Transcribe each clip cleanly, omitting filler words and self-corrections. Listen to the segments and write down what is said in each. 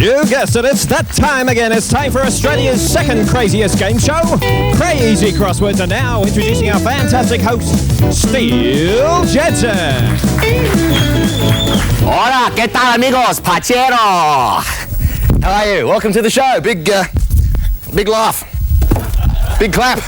You guessed it, it's that time again. It's time for Australia's second craziest game show, Crazy Crosswords. And now introducing our fantastic host, Steel Jensen. Hola, ¿qué tal, amigos? Pachero. How are you? Welcome to the show. Big laugh. Big clap.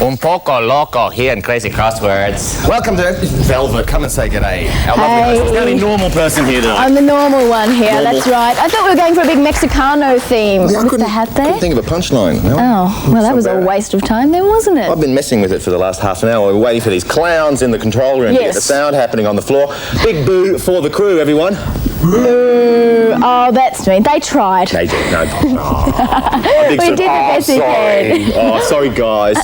Un poco loco here in Crazy Crosswords. Welcome to Velvet. Come and say g'day. Our lovely host. There's the only normal person here tonight. I'm the normal one here, that's right. I thought we were going for a big Mexicano theme with the hat there. I couldn't think of a punchline. No? Oh, well, that was a waste of time then, wasn't it? I've been messing with it for the last half an hour. We're waiting for these clowns in the control room to get the sound happening on the floor. Big boo for the crew, everyone. Boo. Oh, that's me. They tried. They did. No. We did the best we could. Oh, sorry, guys.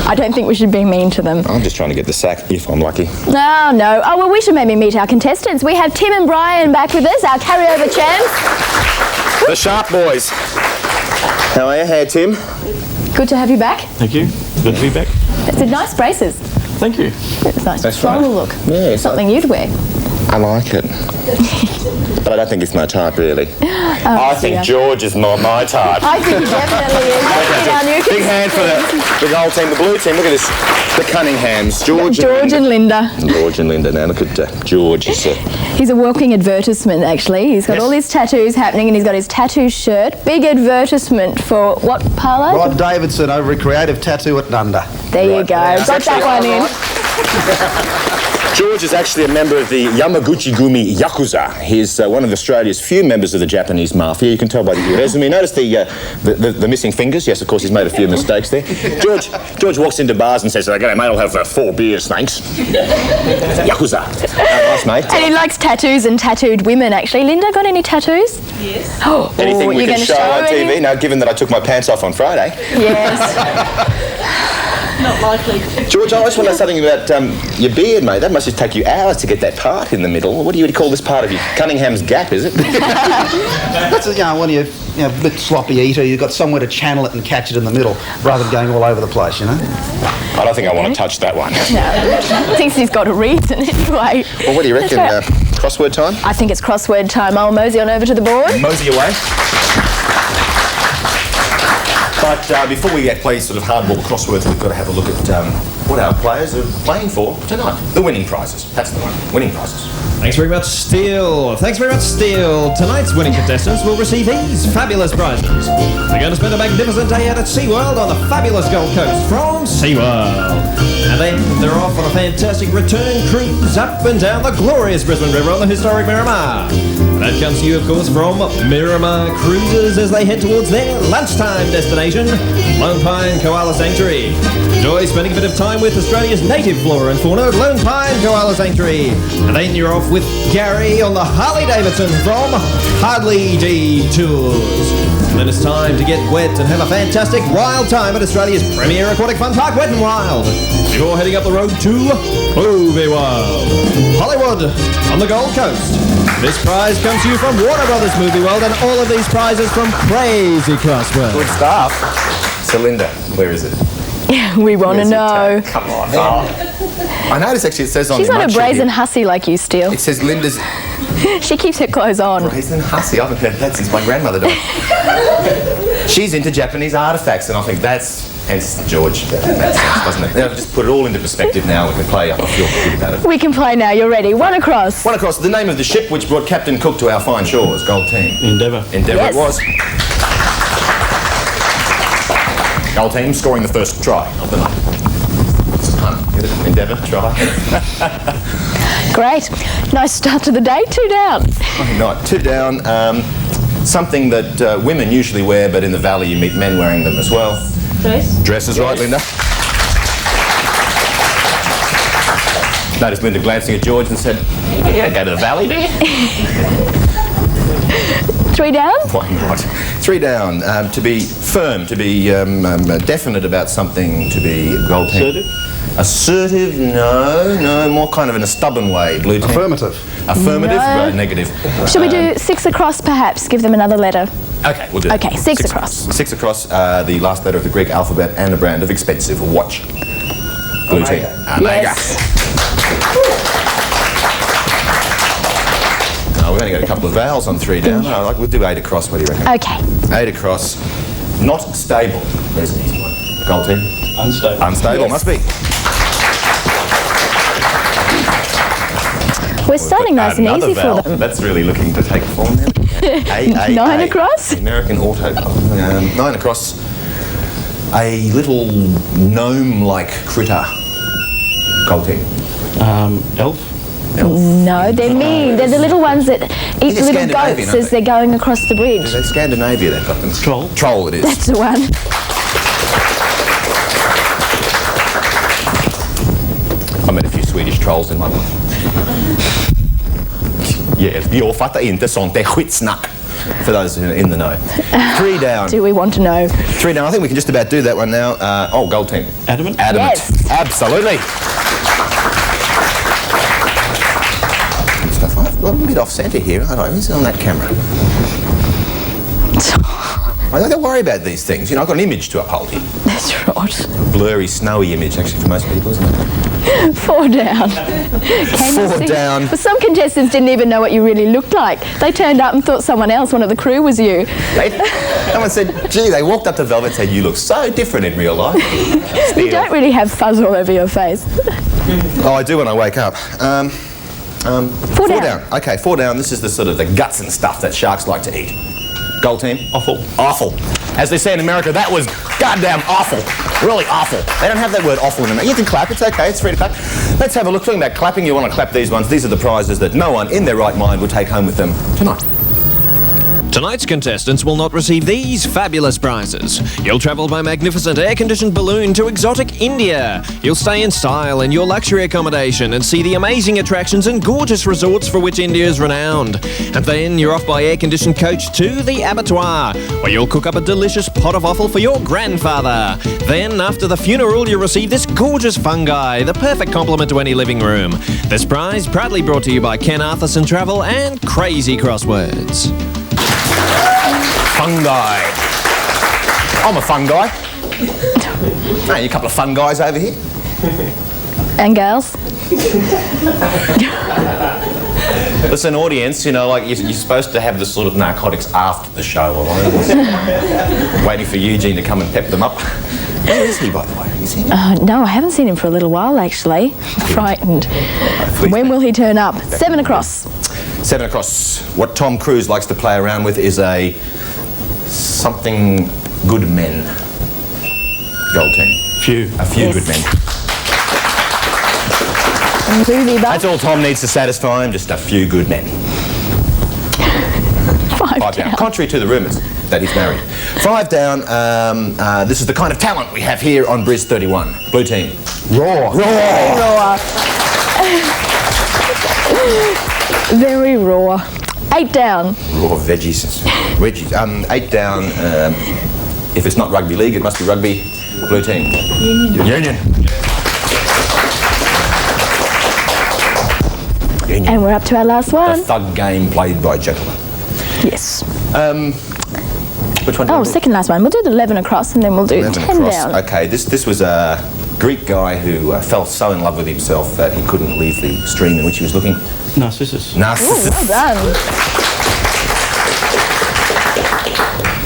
I don't think we should be mean to them. I'm just trying to get the sack if I'm lucky. No. Oh, well, we should maybe meet our contestants. We have Tim and Brian back with us, our carryover champs. The Sharp Boys. How are you? Hey, Tim. Good to have you back. Thank you. Good to be back. It's nice braces. Thank you. It's nice. That's strong right. look. Yeah, something you'd wear. I like it. But I don't think it's my type, really. I think George is more my type. I think he definitely is. Big hand for the gold team, the blue team. Look at this. The Cunninghams. George and Linda. George and Linda. Now look at George. He's a walking advertisement, actually. He's got all his tattoos happening, and he's got his tattoo shirt. Big advertisement for what parlour? Rod Davidson over at Creative Tattoo at Nunda. There you go. Yeah. Got that one in. George is actually a member of the Yamaguchi-gumi Yakuza. He's one of Australia's few members of the Japanese mafia. You can tell by the resume. Notice the missing fingers. Yes, of course, he's made a few mistakes there. George walks into bars and says, "Okay, mate, I'll have 4 beers, thanks." Yakuza. Nice, mate. And he likes tattoos and tattooed women, actually. Linda, got any tattoos? Yes. Anything we can show on TV? Now, given that I took my pants off on Friday. Yes. Not likely. George, I always want to know something about your beard, mate. That must just take you hours to get that part in the middle. What do you call this part of you? Cunningham's Gap, is it? That's when you're a bit sloppy eater, you've got somewhere to channel it and catch it in the middle, rather than going all over the place, you know? I don't think I want to touch that one. No. Thinks he's got a reason anyway. Well, what do you reckon? Crossword time? I think it's crossword time. I'll mosey on over to the board. Mosey away. But before we play sort of hardball crosswords, we've got to have a look at what our players are playing for tonight. The winning prizes. That's the one. Winning prizes. Thanks very much, Steel. Tonight's winning contestants will receive these fabulous prizes. They're going to spend a magnificent day out at SeaWorld on the fabulous Gold Coast from SeaWorld. And then they're off on a fantastic return cruise up and down the glorious Brisbane River on the historic Miramar. That comes to you, of course, from Miramar Cruises as they head towards their lunchtime destination, Lone Pine Koala Sanctuary. Enjoy spending a bit of time with Australia's native flora and fauna at Lone Pine Koala Sanctuary. And then you're off with Gary on the Harley Davidson from Harley D Tours. And then it's time to get wet and have a fantastic wild time at Australia's premier aquatic fun park, Wet n Wild, before heading up the road to Movie World, Hollywood on the Gold Coast. This prize comes to you from Warner Brothers Movie World, and all of these prizes from Crazy Crosswords. Good stuff. So, Linda, where is it? We want to know. Come on. I noticed actually it says on She's the not a mug brazen sheet hussy like you, Steel. It says Linda's She keeps her clothes on. brazen hussy. I haven't heard that since my grandmother died. She's into Japanese artifacts, and I think that's hence George. That makes sense, doesn't it? Just put it all into perspective now. We can play. I feel good about it. We can play now. You're ready. One across. One across. The name of the ship which brought Captain Cook to our fine shores. Gold team. Endeavour. It was. Gold team scoring the first try of the night. Endeavour, try. Great. Nice start to the day. 2 down. Not 2 down. Something that women usually wear, but in the valley you meet men wearing them as well. Dress. Dress is right, Linda. Noticed Linda glancing at George and said, "You don't go to the valley, do you?" 3 down? Why not? 3 down. To be firm, to be definite about something, to be gold team. Assertive? Assertive? No, more kind of in a stubborn way. Blue team. Affirmative. Affirmative? No. Negative. Should we do 6 across, perhaps? Give them another letter. Okay, we'll do it. Okay, 6 across. 6 across, the last letter of the Greek alphabet and a brand of expensive watch. Blue team. Omega. Yes. couple of vowels on 3 down. We'll do 8 across. What do you reckon? Okay. 8 across. Not stable. There's an easy one. Gold team. Unstable. Unstable, must be. We're starting nice and Another easy vowel. for them. That's really looking to take form now. 9 across. American auto. 9 across. A little gnome-like critter. Gold team. Elf. No, they're mean. They're the little ones that eat the little Scandinavian, goats aren't as they're going across the bridge. They're Scandinavia, they've got them. Troll. Troll it is. That's the one. I met a few Swedish trolls in my life. Yes, jag fattar inte sånt, det är skitsnack. For those in the know. 3 down. Do we want to know? 3 down. I think we can just about do that one now. Gold team. Adamant. Adamant. Yes. Absolutely. Stuff. I've got a bit off centre here, aren't I? Who's on that camera? I don't worry about these things. You know, I've got an image to uphold here. That's right. Blurry, snowy image, actually, for most people, isn't it? 4 down. 4 down. But some contestants didn't even know what you really looked like. They turned up and thought someone else, one of the crew, was you. Someone said, gee, they walked up to Velvet and said, you look so different in real life. You don't really have fuzz all over your face. Oh, I do when I wake up. 4 down. 4 down. Okay, 4 down. This is the sort of the guts and stuff that sharks like to eat. Gold team. Awful. Awful. As they say in America, that was goddamn awful. Really awful. They don't have that word awful in America. You can clap, it's okay, it's free to clap. Let's have a look. Talking about clapping, you want to clap these ones. These are the prizes that no one in their right mind will take home with them tonight. Tonight's contestants will not receive these fabulous prizes. You'll travel by magnificent air-conditioned balloon to exotic India. You'll stay in style in your luxury accommodation and see the amazing attractions and gorgeous resorts for which India is renowned. And then you're off by air-conditioned coach to the abattoir, where you'll cook up a delicious pot of offal for your grandfather. Then, after the funeral, you'll receive this gorgeous fungi, the perfect complement to any living room. This prize proudly brought to you by Ken Arthurson Travel and Crazy Crosswords. Fungi. I'm a fun guy. Hey, a couple of fun guys over here. And girls? Listen, audience, you know, like you're supposed to have the sort of narcotics after the show. Waiting for Eugene to come and pep them up. Where is he, by the way? Have you seen him? No, I haven't seen him for a little while, actually. Frightened. When will he turn up? 7 across. 7 across. What Tom Cruise likes to play around with is a something good men. Gold team. Few. A few Yes. good men. Movie buff. That's all Tom needs to satisfy him, just a few good men. 5 5 down. down. Contrary to the rumours that he's married. 5 down. This is the kind of talent we have here on Briz 31. Blue team. Raw. Raw. Very raw. 8 down. Raw veggies. 8 down. If it's not rugby league, it must be rugby. Blue team. Union. And we're up to our last A one. thug game played by gentlemen. Yes. Which one? do Oh, we do? second last one. We'll do the 11 across and then we'll do 11 10 across. down. Okay, this was a Greek guy who fell so in love with himself that he couldn't leave the stream in which he was looking. Narcissus. Ooh, well done.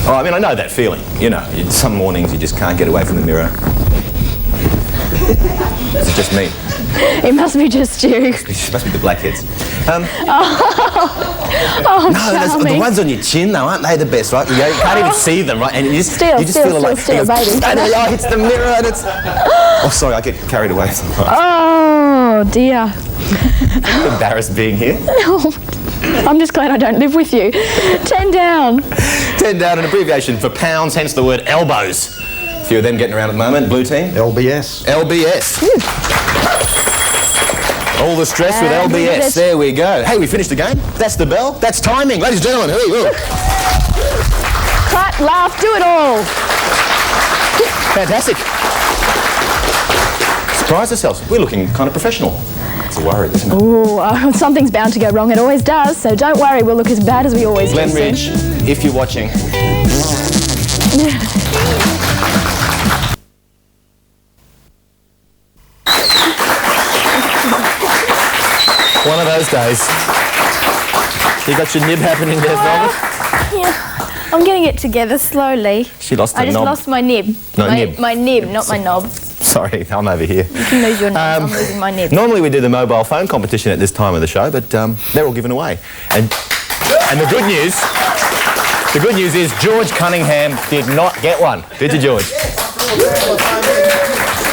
Oh, I mean, I know that feeling. You know, some mornings you just can't get away from the mirror. Is it just me? It must be just you. It must be the blackheads. Oh, No, the charming. ones on your chin, though, aren't they the best, right? You can't even see them, right? And you just, Still, you just still, feel like... still, baby. And it hits the mirror and it's... Oh, sorry, I get carried away sometimes. Oh, dear. I'm embarrassed being here. I'm just glad I don't live with you. 10 down. 10 down, an abbreviation for pounds, hence the word elbows. A few of them getting around at the moment. Blue team. LBS. LBS. All the stress with And LBS. There we go. Hey, we finished the game. That's the bell. That's timing. Ladies and gentlemen. Ooh. Clap, laugh, do it all. Fantastic. Surprise ourselves. We're looking kind of professional. It's a worry, isn't it? Ooh, something's bound to go wrong. It always does. So don't worry. We'll look as bad as we always do. Glenridge, if you're watching. One of those days. You got your nib happening there, Velvet? Yeah, I'm getting it together slowly. She lost the I just knob. lost my nib. No, nib. My nib, not my knob. Sorry, I'm over here. You can lose your knob. I'm losing my nib. Normally we do the mobile phone competition at this time of the show, but they're all given away. And the good news is George Cunningham did not get one. Did you, George?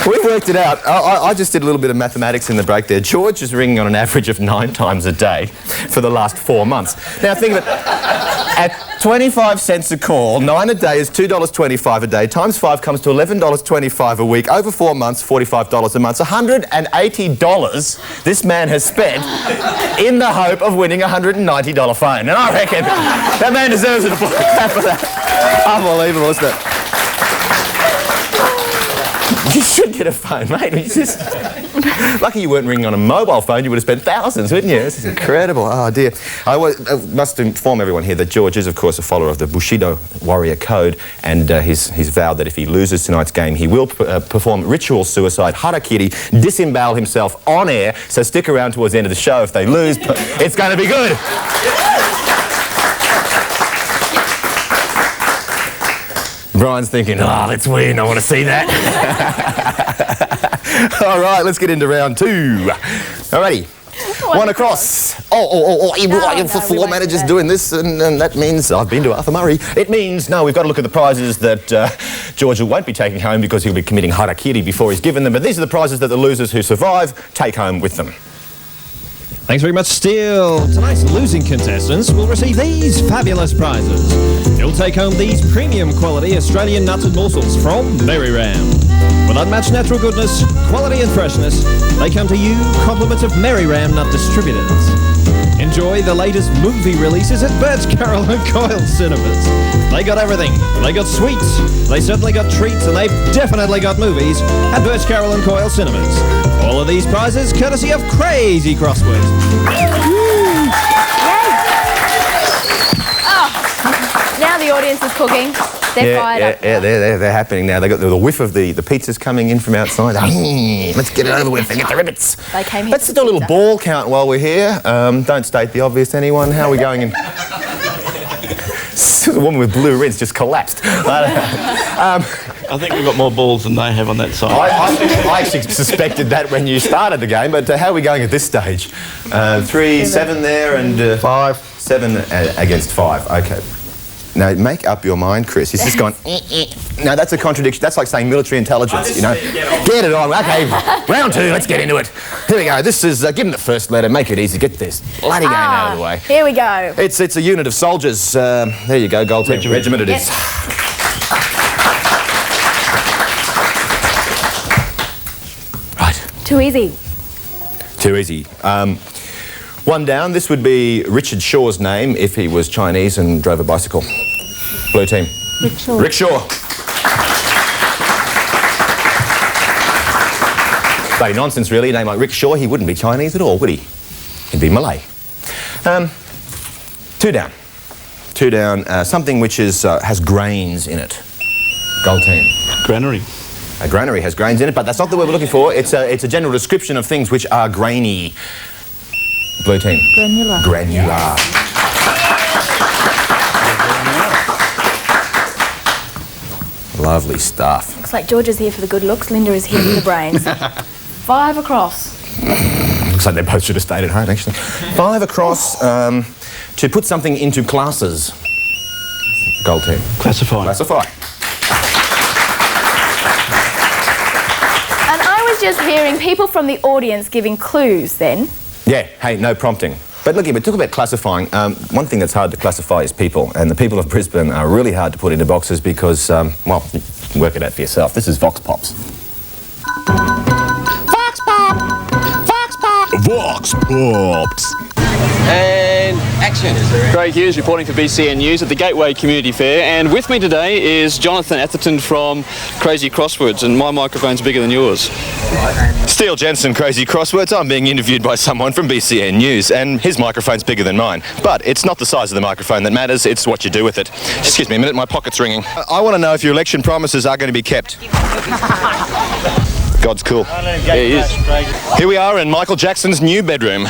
We worked it out. I just did a little bit of mathematics in the break there. George is ringing on an average of 9 times a day for the last 4 months. Now think of it. At 25 cents a call, 9 a day is $2.25 a day. Times 5 comes to $11.25 a week. Over 4 months, $45 a month. So $180 this man has spent in the hope of winning a $190 phone. And I reckon that man deserves an applause for that. Unbelievable, isn't it? You should get a phone, mate. It's just... Lucky you weren't ringing on a mobile phone. You would have spent thousands, wouldn't you? This is incredible. Oh, dear. I must inform everyone here that George is, of course, a follower of the Bushido warrior code, and he's vowed that if he loses tonight's game, he will perform ritual suicide, harakiri, disembowel himself on air. So stick around towards the end of the show if they lose. It's going to be good. Brian's thinking, oh, let's win. I want to see that. All right, let's get into round 2. Alrighty. One across. Four managers doing this, and that means I've been to Arthur Murray. It means, no, we've got to look at the prizes that George won't be taking home because he'll be committing harakiri before he's given them. But these are the prizes that the losers who survive take home with them. Thanks very much, Steele. Tonight's losing contestants will receive these fabulous prizes. You'll take home these premium quality Australian nuts and morsels from Merry Ram. With unmatched natural goodness, quality and freshness, they come to you compliments of Merry Ram Nut Distributors. Enjoy the latest movie releases at Birch Carroll and Coyle Cinemas. They got everything. They got sweets, they certainly got treats, and they've definitely got movies at Birch Carroll and Coyle Cinemas. All of these prizes courtesy of Crazy Crosswords. Oh, now the audience is cooking. They're fired up. Yeah, they're happening now. They got the whiff of the pizzas coming in from outside. Let's get it over with and get the ribbits. They came here. Let's do a little ball count while we're here. Don't state the obvious, anyone. How are we going in? The woman with blue rinse just collapsed. I think we've got more balls than they have on that side. I actually suspected that when you started the game, but how are we going at this stage? 3, 7 there, and 5, 7 against 5. Okay. Now, make up your mind, Chris. He's just gone, No, that's a contradiction. That's like saying military intelligence, you know. Get it on. Okay, round 2, let's get into it. Here we go. This is, give him the first letter. Make it easy. Get this bloody game out of the way. Here we go. It's a unit of soldiers. There you go, Gold Team. Regiment it is. Right. Too easy. Too easy. One down. This would be Richard Shaw's name if he was Chinese and drove a bicycle. Blue team. Rickshaw. Rickshaw. Bloody nonsense, really. A name like Rickshaw, he wouldn't be Chinese at all, would he? He'd be Malay. 2 down. 2 down. Something which is has grains in it. Gold team. Granary. A granary has grains in it, but that's not the word we're looking for. It's a general description of things which are grainy. Blue team. Granular. Granular. Lovely stuff. Looks like George is here for the good looks, Linda is here for the brains. 5 across. Looks like they both should have stayed at home, actually. 5 across to put something into classes. Gold team. Classify. Classify. And I was just hearing people from the audience giving clues then. Yeah, hey, no prompting. But look, we talk about classifying. One thing that's hard to classify is people, and the people of Brisbane are really hard to put into boxes because, well, you can work it out for yourself. This is Vox Pops. Vox Pop! Vox Pop! Vox Pops! And action. Craig Hughes reporting for BCN News at the Gateway Community Fair, and with me today is Jonathan Atherton from Crazy Crosswords, and my microphone's bigger than yours. Steele Jensen, Crazy Crosswords. I'm being interviewed by someone from BCN News, and his microphone's bigger than mine. But it's not the size of the microphone that matters, it's what you do with it. Just excuse me a minute, my pocket's ringing. I want to know if your election promises are going to be kept. God's cool. Yeah, he is. Here we are in Michael Jackson's new bedroom.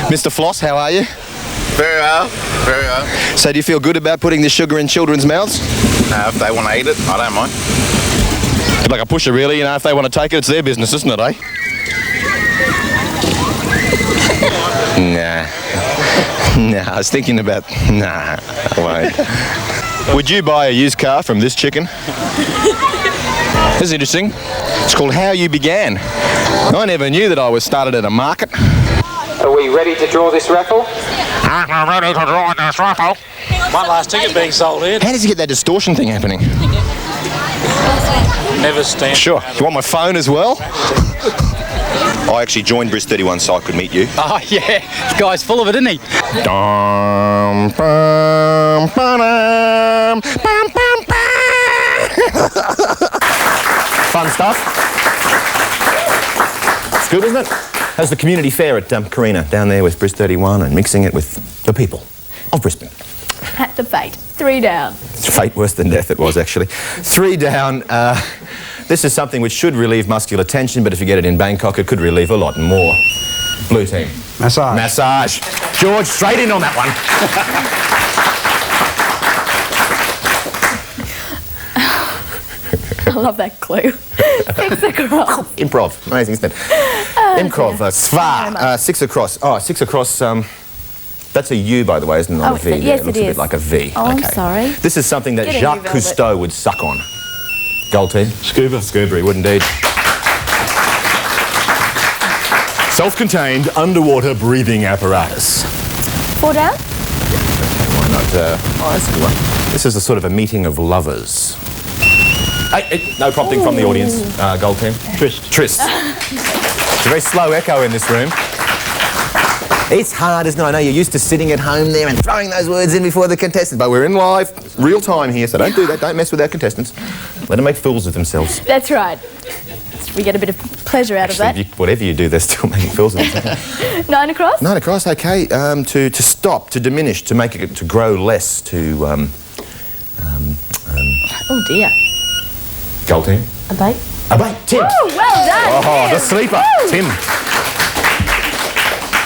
Mr. Floss, how are you? Very well, very well. So do you feel good about putting this sugar in children's mouths? If they want to eat it, I don't mind. Like a pusher, really. You know, if they want to take it, it's their business, isn't it, eh? Nah. Nah, I was thinking about... Nah, I won't. Would you buy a used car from this chicken? This is interesting. It's called How You Began. I never knew that I was started at a market. Are we ready to draw this raffle? I'm ready to draw this raffle. One last ticket being sold here. How does he get that distortion thing happening? Never stand. Sure. You want my phone as well? I actually joined Bris 31 so I could meet you. Oh, yeah. The guy's full of it, isn't he? Dum, bum, ba-dum, bum, bum, Fun stuff. It's good, isn't it? How's the community fair at Carina down there with Bris 31 and mixing it with the people of Brisbane? At the fate. 3 down. It's fate worse than death, it was actually. 3 down. This is something which should relieve muscular tension, but if you get it in Bangkok, it could relieve a lot more. Blue team. Massage. Massage. George, straight in on that one. I love that clue. 6 across. Improv. Amazing, isn't it? Improv. Sva. 6 across. Oh, 6 across. That's a U, by the way, isn't it? Not a V. Yes, it looks a bit like a V. Oh, okay. I'm sorry. This is something that Jacques Cousteau would suck on. Gold team. Scuba. Scuba, he would indeed. Self-contained underwater breathing apparatus. 4 down? Why not? Oh, that's a good one. This is a sort of a meeting of lovers. Hey, no prompting from the audience, Gold team. Tryst. Tryst. It's a very slow echo in this room. It's hard, isn't it? I know you're used to sitting at home there and throwing those words in before the contestants, but we're in live, real time here, so don't do that. Don't mess with our contestants. Let them make fools of themselves. That's right. We get a bit of pleasure out of that. Whatever you do, they're still making fools of themselves. 9 across? 9 across, okay. To stop, to diminish, to make it, to grow less, to... Oh dear. Gold team. Abate? Abate. Tim. Oh, well done. Oh, Tim. the sleeper. Woo. Tim.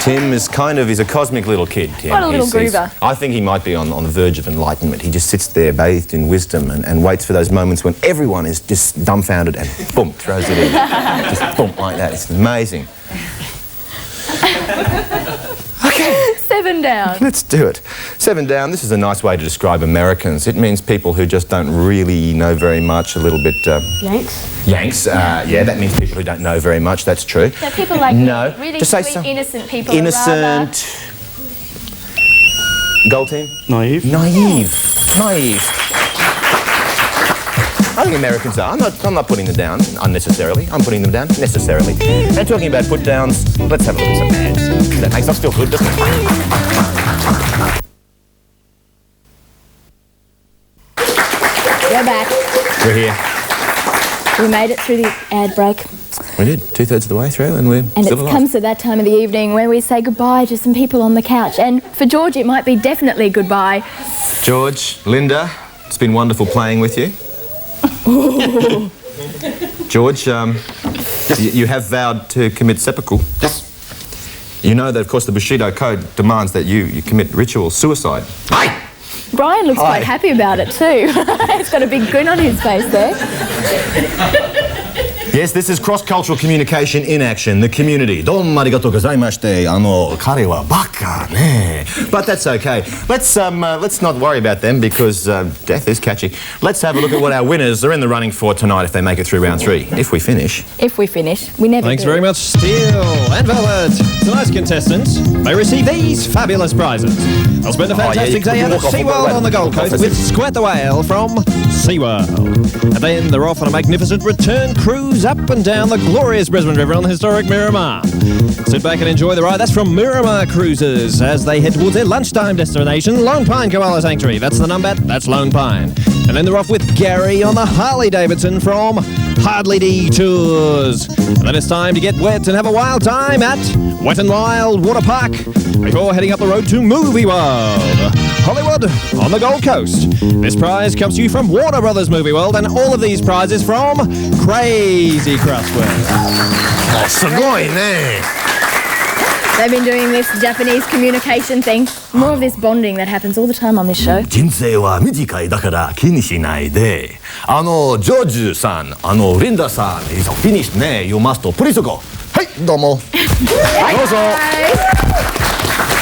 Tim is he's a cosmic little kid, Tim. What a little groover. I think he might be on the verge of enlightenment. He just sits there bathed in wisdom and waits for those moments when everyone is just dumbfounded and boom, throws it in. Just boom, like that. It's amazing. Okay. 7 down. Let's do it. 7 down. This is a nice way to describe Americans. It means people who just don't really know very much, a little bit... Yanks? Yanks. Yeah, that means people who don't know very much. That's true. So people like really just sweet, say so. innocent people. Innocent. Gold team? Naive. Naive. Naive. I think Americans are. I'm not putting them down unnecessarily. I'm putting them down necessarily. And talking about put downs, let's have a look at some ads. That makes us feel good, doesn't it? We're back. We're here. We made it through the ad break. We did. 2/3 of the way through, and we're still alive. It comes to that time of the evening when we say goodbye to some people on the couch. And for George, it might be definitely goodbye. George, Linda, it's been wonderful playing with you. George, you have vowed to commit seppuku. Yes. You know that, of course, the Bushido Code demands that you commit ritual suicide. Aye. Brian looks quite happy about it too. He's got a big grin on his face there. Yes, this is cross-cultural communication in action. The community. Don arigatou gozaimashite. Kare wa baka ne. But that's okay. Let's not worry about them because death is catchy. Let's have a look at what our winners are in the running for tonight if they make it through round 3. If we finish. If we finish. We never Thanks do. very much, Steel and Velvet. Tonight's contestants may receive these fabulous prizes. They'll spend a fantastic day out at SeaWorld on the Gold Coast with Squirt the Whale from SeaWorld. And then they're off on a magnificent return cruise up and down the glorious Brisbane River on the historic Miramar. Sit back and enjoy the ride. That's from Miramar Cruises as they head towards their lunchtime destination, Lone Pine Koala Sanctuary. That's the number, that's Lone Pine. And then they're off with Gary on the Harley Davidson from Hardly D Tours. And then it's time to get wet and have a wild time at Wet n Wild Water Park before heading up the road to Movie World, Hollywood on the Gold Coast. This prize comes to you from Warner Brothers Movie World, and all of these prizes from Crazy Crosswords. They've been doing this Japanese communication thing. More of this bonding that happens all the time on this show. 人生は短いだから気にしないで。ジョージさん、リンダさん、is finished ね。You must please go. はい、どうも。どうぞ。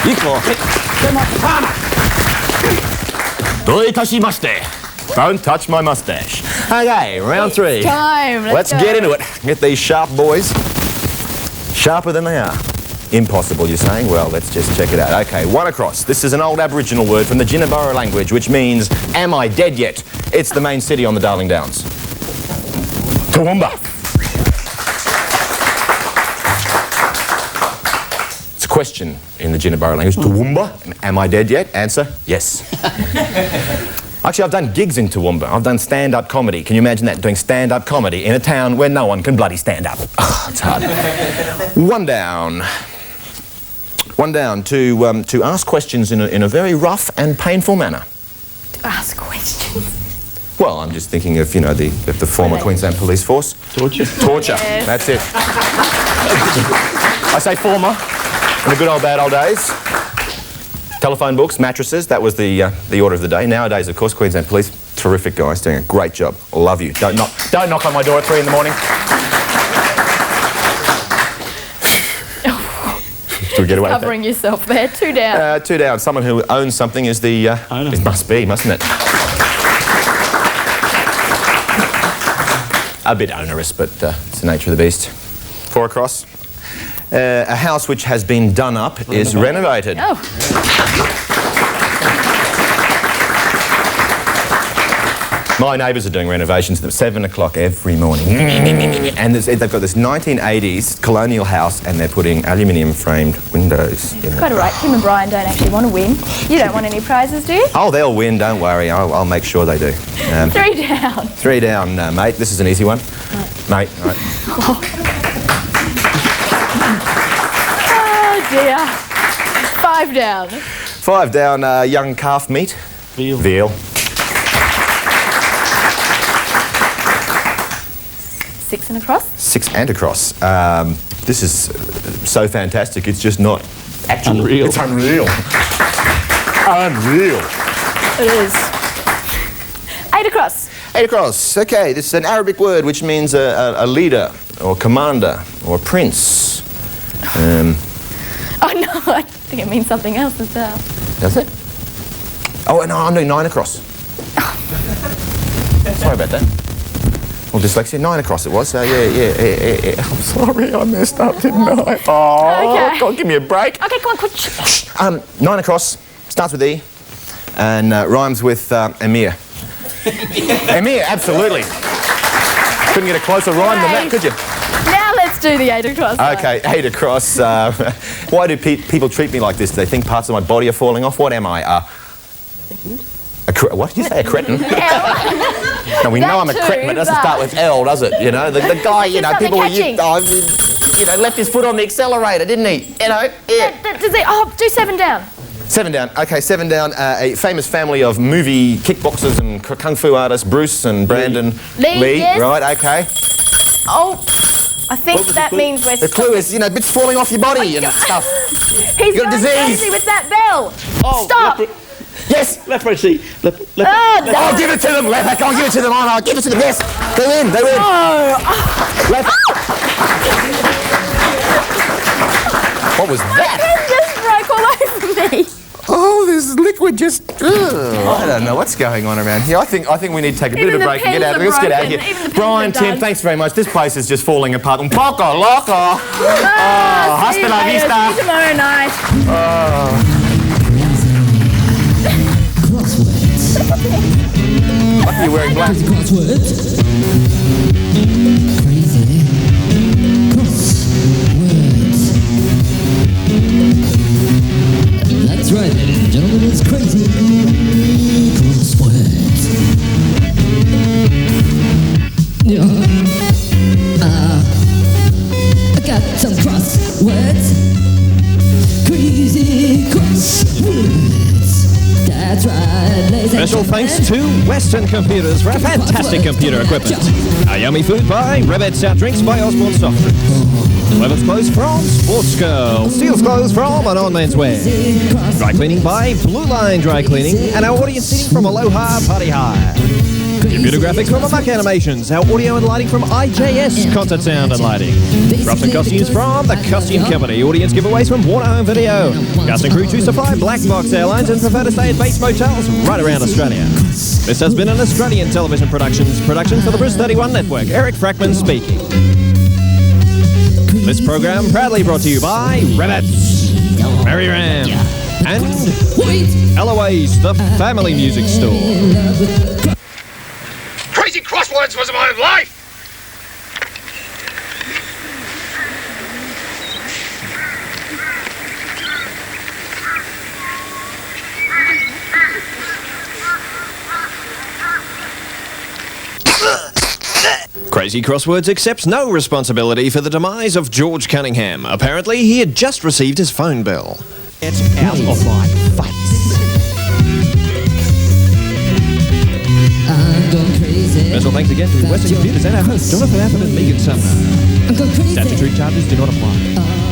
行こう。どういたしまして。Don't touch my mustache. Okay, round 3. Time. Let's get into it. Get these sharp boys. Sharper than they are. Impossible, you're saying? Well, let's just check it out. Okay, one across. This is an old Aboriginal word from the Jinnaburra language, which means, am I dead yet? It's the main city on the Darling Downs. Toowoomba. It's a question in the Jinnaburra language. Toowoomba, am I dead yet? Answer, yes. Actually, I've done gigs in Toowoomba. I've done stand-up comedy. Can you imagine that, doing stand-up comedy in a town where no one can bloody stand up? Oh, it's hard. One down. One down to ask questions in a very rough and painful manner. To ask questions? Well, I'm just thinking of, you know, the former Queensland Police Force. Torture. Torture, yes. That's it. I say former, in the good old bad old days. Telephone books, mattresses, that was the order of the day. Nowadays, of course, Queensland Police, terrific guys, doing a great job. I love you. Don't knock on my door at 3 in the morning. Do we get away with that? Covering yourself there. 2 down. 2 down. Someone who owns something is the... It must be, mustn't it? A bit onerous, but it's the nature of the beast. 4 across. A house which has been done up is renovated. Oh. My neighbours are doing renovations at 7 o'clock every morning. And they've got this 1980s colonial house and they're putting aluminium framed windows. It's quite all right. Kim and Brian don't actually want to win. You don't want any prizes, do you? Oh, they'll win, don't worry. I'll make sure they do. 3 down. 3 down, mate. This is an easy one. Right. Mate, right. Oh dear. 5 down. 5 down, young calf meat. Veal. 6 and across? 6 and across. This is so fantastic, it's just not actual. Unreal. It's unreal. Unreal. It is. 8 across. 8 across. Okay, this is an Arabic word which means a leader or commander or a prince. Oh no, I think it means something else as well. Does it? Oh, no, I'm doing 9 across. Sorry about that. Well, dyslexia, 9 across it was. Yeah. I'm sorry, I messed up, didn't I? Oh, okay. God, give me a break. Okay, come on, quick. 9 across, starts with E, and rhymes with Emir. Emir, absolutely. Couldn't get a closer rhyme than that, could you? Now let's do the 8 across. Okay, 8 across. Why do people treat me like this? Do they think parts of my body are falling off? What am I? What did you say? A cretin? No, we know I'm a cretin, but it doesn't start with L, does it? You know, the guy, you know, people were you know, left his foot on the accelerator, didn't he? You know, yeah. Do 7 down. 7 down. Okay, 7 down. A famous family of movie kickboxers and kung fu artists, Bruce and Brandon Lee. Yes. Right, okay. Oh, I think that means we're... The clue is, you know, bits falling off your body and stuff. He's got a disease. crazy with that bell. Oh, stop. Yes! Leprosy. Oh, I'll give it to them! I'll give it to them! I'll give it to them! Yes! They win! They win! What was that? It just broke all over me. Oh, this liquid just... I don't know what's going on around here. I think we need to take a bit of a break and get out of here. Let's get out of here. Brian, Tim, thanks very much. This place is just falling apart. Poco loco! Hasta la vista! See you tomorrow night. Lucky you're wearing black. Crosswords. Crazy. Crosswords. That's right, ladies and gentlemen, it's crazy. Crosswords. I got some crosswords. Crazy crosswords. That's right, ladies and Special gentlemen. thanks to Western Computers for our fantastic computer equipment. Our yummy food by Rebed Sound Drinks by Osborne Soft Drinks. Leather's clothes from Sports Girl. Steals clothes from An On Menswear. Dry cleaning by Blue Line Dry Cleaning. And our audience seating from Aloha Party High. Computer graphics from Amaka Animations. Our audio and lighting from IJS Concert Sound and Lighting. Props and costumes from The Costume Company. Audience giveaways from Warner Home Video. Cast and crew choose to fly Black Box Airlines and prefer to stay at base motels right around Australia. This has been an Australian television production for the Bris 31 Network. Eric Frackman speaking. This program proudly brought to you by Rabbits, Mary Ram, and Eloise, the family music store. Crazy Crosswords was my life! Crazy Crosswords accepts no responsibility for the demise of George Cunningham. Apparently, he had just received his phone bill. Get out of my face. Special thanks again to Western Computers and our hosts, Jonathan Appen and Megan Sumner. Statutory charges do not apply.